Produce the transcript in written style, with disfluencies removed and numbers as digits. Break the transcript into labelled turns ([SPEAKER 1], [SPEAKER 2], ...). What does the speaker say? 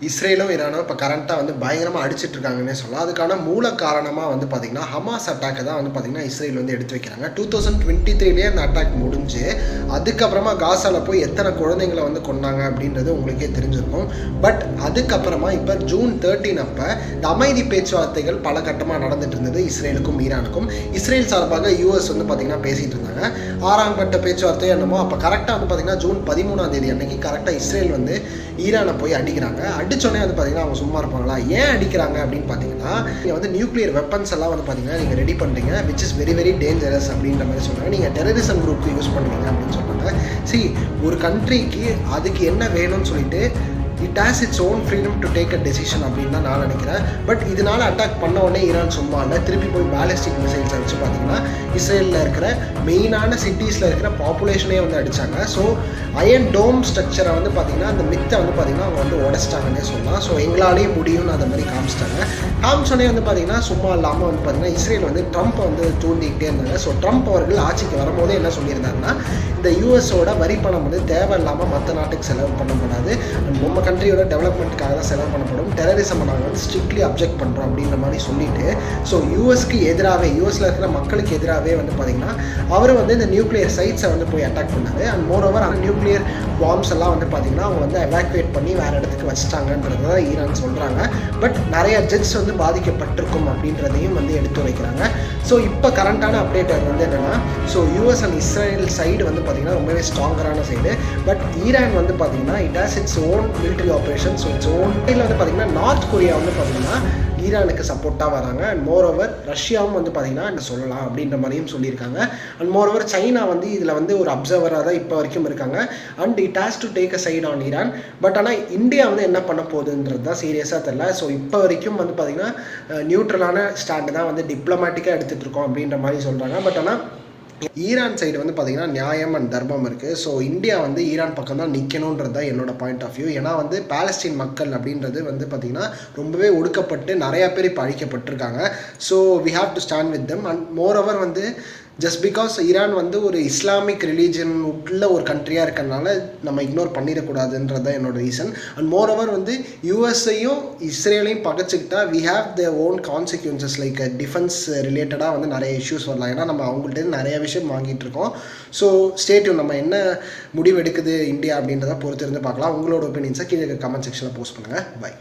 [SPEAKER 1] இஸ்ரேலும் ஈரானும் இப்போ கரண்ட்டாக வந்து பயங்கரமாக அடிச்சிட்டு இருக்காங்கன்னே சொல்லலாம். அதுக்கான மூல காரணமாக வந்து பார்த்திங்கன்னா ஹமாஸ் அட்டாக்கை தான் வந்து பார்த்திங்கன்னா இஸ்ரேல் வந்து எடுத்து வைக்கிறாங்க. 2023 அந்த அட்டாக் முடிஞ்சு அதுக்கப்புறமா காசாவில் போய் எத்தனை குழந்தைங்களை வந்து கொண்டாங்க அப்படின்றது உங்களுக்கே தெரிஞ்சிருக்கும். பட் அதுக்கப்புறமா இப்போ ஜூன் 13 அப்போ இந்த அமைதி பேச்சுவார்த்தைகள் பல கட்டமாக நடந்துட்டு இருந்தது இஸ்ரேலுக்கும் ஈரானுக்கும். இஸ்ரேல் சார்பாக யூஎஸ் வந்து பார்த்திங்கன்னா பேசிகிட்டு இருந்தாங்க. 6ஆம் கட்ட பேச்சுவார்த்தை என்னமோ அப்போ கரெக்டாக வந்து பார்த்திங்கன்னா ஜூன் 13 அன்னைக்கு கரெக்டாக இஸ்ரேல் வந்து ஈரானை போய் அடிக்கிறாங்க. அடிச்சோடனே வந்து பார்த்தீங்கன்னா அவங்க சும்மா இருப்பாங்களா? ஏன் அடிக்கிறாங்க அப்படின்னு பார்த்தீங்கன்னா, நீங்கள் வந்து நியூக்ளியர் வெப்பன்ஸ் எல்லாம் வந்து பார்த்தீங்கன்னா நீங்கள் ரெடி பண்ணுறீங்க, which is very very dangerous அப்படின்ற மாதிரி சொன்னாங்க. நீங்கள் டெரரிசம் குரூப்புக்கு யூஸ் பண்ணுறீங்க அப்படின்னு சொன்னாங்க. ஒரு கண்ட்ரிக்கு அதுக்கு என்ன வேணும்னு சொல்லிட்டு it has its own freedom to take a decision அப்படின்னு தான் நான் நினைக்கிறேன். பட் இதனால் அட்டாக் பண்ண உடனே ஈரான் சும்மா இல்லை, திருப்பி போய் பேலிஸ்டிக் மிசைல்ஸ் வச்சு பார்த்தீங்கன்னா இஸ்ரேலில் இருக்கிற மெயினான சிட்டிஸில் இருக்கிற பாப்புலேஷனே வந்து அடித்தாங்க. ஸோ அயன் டோம் ஸ்ட்ரக்சரை வந்து பார்த்திங்கன்னா அந்த மித்தை வந்து பார்த்திங்கன்னா அவங்க வந்து உடச்சிட்டாங்கன்னே சொல்லலாம். ஸோ எங்களாலேயே முடியும்னு அதை மாதிரி காமிச்சிட்டோன்னே வந்து பார்த்திங்கன்னா சும்மா இல்லாமல் வந்து பார்த்திங்கன்னா இஸ்ரேல் வந்து ட்ரம்ப்பை வந்து தூண்டிக்கிட்டே இருந்தாங்க. ஸோ ட்ரம்ப் அவர்கள் ஆட்சிக்கு வரும்போதே என்ன சொல்லியிருந்தாருன்னா, இந்த யூஎஸோட வரி பணம் வந்து தேவையில்லாமல் மற்ற நாட்டுக்கு செலவு பண்ணக்கூடாது, நம்ம கண்ட்ரியோட டெவலப்மெண்ட்டுக்காக தான் செலவு பண்ணப்படும், டெரரிசம் நாங்கள் வந்து ஸ்ட்ரிக்ட்லி அப்ஜெக்ட் பண்ணுறோம் அப்படின்ற மாதிரி சொல்லிட்டு, ஸோ யூஎஸ்க்கு எதிராகவே யூஎஸில் இருக்கிற மக்களுக்கு எதிராகவே வந்து பார்த்திங்கன்னா அவர் வந்து இந்த நியூக்ளியர் சைட்ஸை வந்து போய் அட்டாக் பண்ணார். அண்ட் மோர் ஓவர் அந்த நியூக்ளியர் பாம்ஸ் எல்லாம் வந்து பார்த்திங்கன்னா அவங்க வந்து எவாக்குவேட் பண்ணி வேறு இடத்துக்கு வச்சுட்டாங்கன்றது தான் ஈரான் சொல்கிறாங்க. பட் நிறைய ஜெட்ஸ் வந்து பாதிக்கப்பட்டிருக்கும் அப்படின்றதையும் வந்து எடுத்து வைக்கிறாங்க. ஸோ இப்போ கரண்ட்டான அப்டேட் வந்து என்னென்னா, so US and Israel side வந்து பார்த்திங்கன்னா ரொம்பவே ஸ்ட்ராங்கரான சைடு. பட் ஈரான் வந்து பார்த்திங்கன்னா it has its own military operation. So its own இதில் வந்து பார்த்திங்கன்னா நார்த் கொரியா வந்து பார்த்திங்கன்னா ஈரானுக்கு சப்போர்ட்டாக வராங்க. அண்ட் மோர் ஓவர் ரஷ்யாவும் வந்து பார்த்திங்கன்னா என்ன சொல்லலாம் அப்படின்ற மாதிரியும் சொல்லியிருக்காங்க. அண்ட் மோர் ஓவர் சைனா வந்து இதில் வந்து ஒரு அப்சர்வராக தான் இப்போ வரைக்கும் இருக்காங்க. And it has to take a side on Iran. But ஆனால் இந்தியா வந்து என்ன பண்ண போகுதுன்றது தான் சீரியஸாக தெரியல. ஸோ இப்போ வரைக்கும் வந்து பார்த்திங்கன்னா நியூட்ரலான ஸ்டாண்டு தான் வந்து டிப்ளமேட்டிக்காக எடுத்துகிட்டு இருக்கோம் அப்படின்ற மாதிரி சொல்கிறாங்க. பட் ஆனால் ஈரான் சைடு வந்து பார்த்திங்கன்னா நியாயம் அண்ட் தர்மம் இருக்குது. ஸோ இந்தியா வந்து ஈரான் பக்கம் தான் நிற்கணுன்றது தான் என்னோட பாயிண்ட் ஆஃப் வியூ. ஏன்னா வந்து பாலஸ்தீன் மக்கள் அப்படின்றது வந்து பார்த்திங்கன்னா ரொம்பவே ஒடுக்கப்பட்டு நிறையா பேர் இப்போ அழிக்கப்பட்டிருக்காங்க. So we have to stand with them. And moreover வந்து ஜஸ்ட் பிகாஸ் ஈரான் வந்து ஒரு இஸ்லாமிக் ரிலீஜன் உள்ள ஒரு கண்ட்ரியாக இருக்கிறதுனால நம்ம இக்னோர் பண்ணிடக்கூடாதுன்றது தான் என்னோட ரீசன். அண்ட் மோர் ஓவர் வந்து யூஎஸ்ஐயும் இஸ்ரேலையும் பகச்சிக்கிட்டா we have the own consequences like defence ரிலேட்டடாக வந்து நிறைய இஷ்யூஸ் வரலாம். ஏன்னா நம்ம அவங்கள்ட்ட நிறைய விஷயம் வாங்கிட்டு இருக்கோம். ஸோ ஸ்டேட்யூன் நம்ம என்ன முடிவு எடுக்குது இந்தியா அப்படின்றத பொறுத்து இருந்து பார்க்கலாம். உங்களோட ஒப்பீனியன்ஸை கீழே கமெண்ட் செக்ஷனில் போஸ்ட் பண்ணுங்கள். பை.